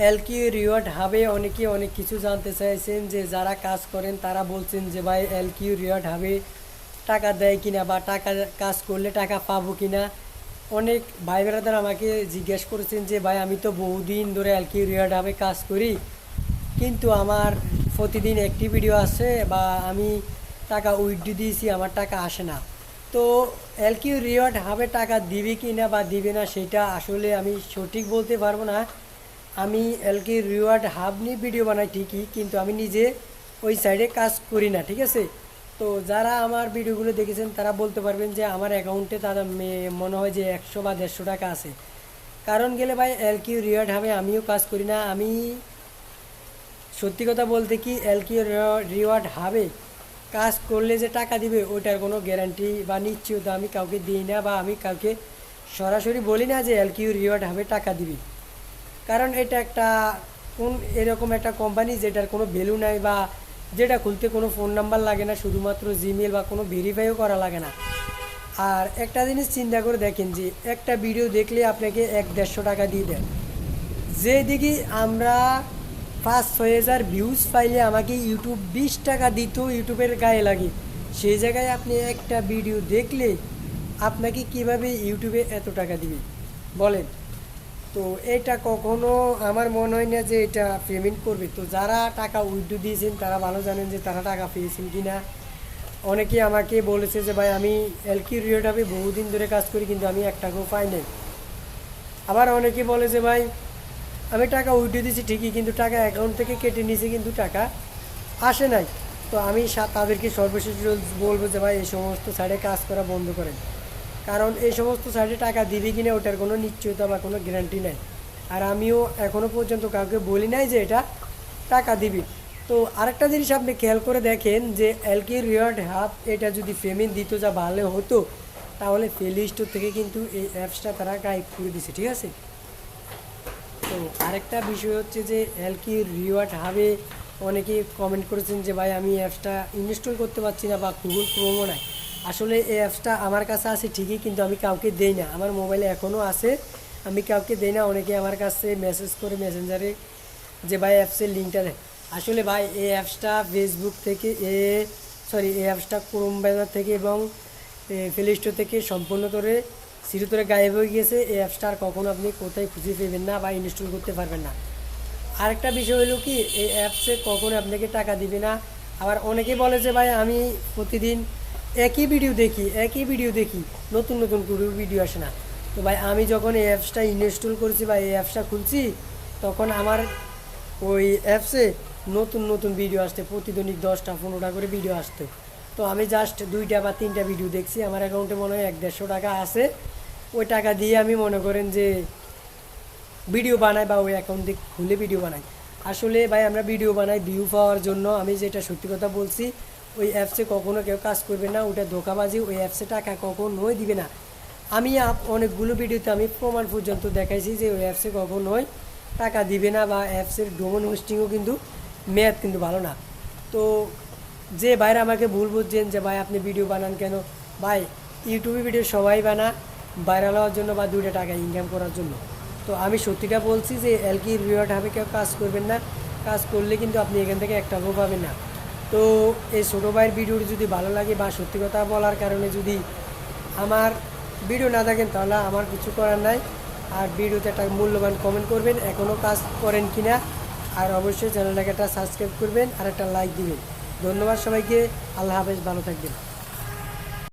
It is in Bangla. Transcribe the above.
এলকিউ রিওয়ার্ড হাবে অনেকে অনেক কিছু জানতে চাইছেন, যে যারা কাজ করেন তারা বলছেন যে ভাই এলকিউ রিওয়ার্ড হাবে টাকা দেয় কিনা, বা টাকা কাজ করলে টাকা পাবো কিনা। অনেক ভাই বেড়াদার আমাকে জিজ্ঞেস করেছেন যে ভাই আমি তো বহুদিন ধরে এলকিউ রিওয়ার্ড হাবে কাজ করি, কিন্তু আমার প্রতিদিন একটি ভিডিও আসে বা আমি টাকা উইথড্র দিয়েছি, আমার টাকা আসে না। তো এলকিউ রিওয়ার্ড হাবে টাকা দিবে কি না বা দিবে না সেটা আসলে আমি সঠিক বলতে পারবো না। আমি এলকিউ রিওয়ার্ড হাব নিয়ে ভিডিও বানাই ঠিকই, কিন্তু আমি নিজে ওই সাইডে কাজ করি না, ঠিক আছে। তো যারা আমার ভিডিওগুলো দেখেছেন তারা বলতে পারবেন যে আমার অ্যাকাউন্টে তারা মনে হয় যে 100 বা 150 টাকা আছে। কারণ গেলে ভাই এলকিউ রিওয়ার্ড হাবে আমিও কাজ করি না। আমি সত্যি কথা বলতে কি এলকিউ রিওয়ার্ড হাবে কাজ করলে যে টাকা দিবে ওইটার কোনো গ্যারান্টি বা নিশ্চয়তা আমি কাউকে দিই না, বা আমি কাউকে সরাসরি বলি না যে এলকিউ রিওয়ার্ড হাবে টাকা দিবি। কারণ এটা একটা এরকম একটা কোম্পানি যেটার কোনো ভ্যালু নাই, বা যেটা খুলতে কোনো ফোন নাম্বার লাগে না, শুধুমাত্র জিমেল বা কোনো ভেরিফাইও করা লাগে না। আর একটা জিনিস চিন্তা করে দেখেন যে একটা ভিডিও দেখলে আপনাকে 1-150 টাকা দিয়ে দেন, যেদিকে আমরা 5-6 হাজার ভিউজ পাইলে আমাকে ইউটিউব 20 টাকা দিত, ইউটিউবের গায়ে লাগে। সেই জায়গায় আপনি একটা ভিডিও দেখলে আপনাকে কিভাবে ইউটিউবে এত টাকা দিবে বলেন? তো এটা কখনো আমার মনে হয় না যে এটা পেমেন্ট করবে। তো যারা টাকা উইথড্র দিয়েছেন তারা ভালো জানেন যে তারা টাকা পেয়েছেন কি না। অনেকে আমাকে বলেছে যে ভাই আমি এলকিউ রিওয়ার্ড হাবে বহুদিন ধরে কাজ করি, কিন্তু আমি 1 টাকাও পাই নাই। আবার অনেকে বলে যে ভাই আমি টাকা উইথড্র দিয়েছি ঠিকই, কিন্তু টাকা অ্যাকাউন্ট থেকে কেটে নিয়েছে, কিন্তু টাকা আসে নাই। তো আমি তাদেরকে সর্বশেষ বলবো যে ভাই এই সমস্ত সাইডে কাজ করা বন্ধ করেন। কারণ এই সমস্ত সাইডে টাকা দিবে কিনা ওটার কোনো নিশ্চয়তা বা কোনো গ্যারান্টি নাই। আর আমিও এখনও পর্যন্ত কাউকে বলি নাই যে এটা টাকা দিবি। তো আরেকটা জিনিস আপনি খেয়াল করে দেখেন যে এলকি রিওয়ার্ড হাব এটা যদি পেমেন্ট দিত যা ভালো হতো, তাহলে প্লে স্টোর থেকে কিন্তু এই অ্যাপসটা তারা গায়েব করে দিছে, ঠিক আছে। তো আরেকটা বিষয় হচ্ছে যে এলকি রিওয়ার্ড হাবে অনেকে কমেন্ট করেছেন যে ভাই আমি অ্যাপসটা ইনস্টল করতে পারছি না বা গুগল ক্রোমও নাই। আসলে এই অ্যাপসটা আমার কাছে আছে ঠিকই, কিন্তু আমি কাউকে দেই না। আমার মোবাইলে এখনও আছে, আমি কাউকে দেই না। অনেকে আমার কাছে মেসেজ করে মেসেঞ্জারে যে ভাই অ্যাপসের লিঙ্কটা দেয়। আসলে ভাই এই অ্যাপসটা ফেসবুক থেকে এই অ্যাপসটা ক্রোম ব্রাউজার থেকে এবং প্লে স্টোর থেকে সম্পূর্ণ করে চিরতরে গায়েব হয়ে গিয়েছে। এই অ্যাপসটা আর কখনো আপনি কোথায় খুঁজে পেবেন না বা ইনস্টল করতে পারবেন না। আরেকটা বিষয় হলো কি, এই অ্যাপসে কখনো আপনাকে টাকা দিবে না। আবার অনেকে বলে যে ভাই আমি প্রতিদিন একই ভিডিও দেখি, নতুন নতুন কোনো ভিডিও আসে না। তো ভাই আমি যখন এই অ্যাপসটা ইনস্টল করেছি বা এই অ্যাপসটা খুলছি, তখন আমার ওই অ্যাপসে নতুন নতুন ভিডিও আসতে প্রতিদিনই 10টা 15টা করে ভিডিও আসতো। তো আমি জাস্ট 2টা বা 3টা ভিডিও দেখছি, আমার অ্যাকাউন্টে মনে হয় 1-150 টাকা আছে। ওই টাকা দিয়ে আমি মনে করেন যে ভিডিও বানাই বা ওই অ্যাকাউন্ট দিয়ে খুলে ভিডিও বানাই। আসলে ভাই আমরা ভিডিও বানাই ভিউ পাওয়ার জন্য। আমি যেটা সত্যি কথা বলছি, ওই অ্যাপসে কখনো কেউ কাজ করবে না, ওটা ধোঁকাবাজি। ওই অ্যাপসে টাকা কখনোই দিবে না। আমি অনেকগুলো ভিডিওতে আমি প্রমাণ পর্যন্ত দেখাইছি যে ওই অ্যাপসে কখনোই টাকা দিবে না, বা অ্যাপসের ডোমেন হোস্টিংও কিন্তু মেয়াদ কিন্তু ভালো না। তো যে ভাইরা আমাকে ভুল বুঝছেন যে ভাই আপনি ভিডিও বানান কেন, ভাই ইউটিউবে ভিডিও সবাই বানা ভাইরাল হওয়ার জন্য বা 2টা টাকা ইনকাম করার জন্য। তো আমি সত্যিটা বলছি যে এলকি রিওয়ার্ড হাবে কেউ কাজ করবেন না। কাজ করলে কিন্তু আপনি এখান থেকে 1 টাকাও পাবেন না। তো এই ছোটো ভাইয়ের ভিডিওটি যদি ভালো লাগে বা সত্যি কথা বলার কারণে যদি আমার ভিডিও না থাকেন, তাহলে আমার কিছু করার নাই। আর ভিডিওতে একটা মূল্যবান কমেন্ট করবেন এখনও কাজ করেন কি না। আর অবশ্যই চ্যানেলটাকে একটা সাবস্ক্রাইব করবেন আর একটা লাইক দিবেন। ধন্যবাদ সবাইকে। আল্লাহ হাফেজ, ভালো থাকবেন।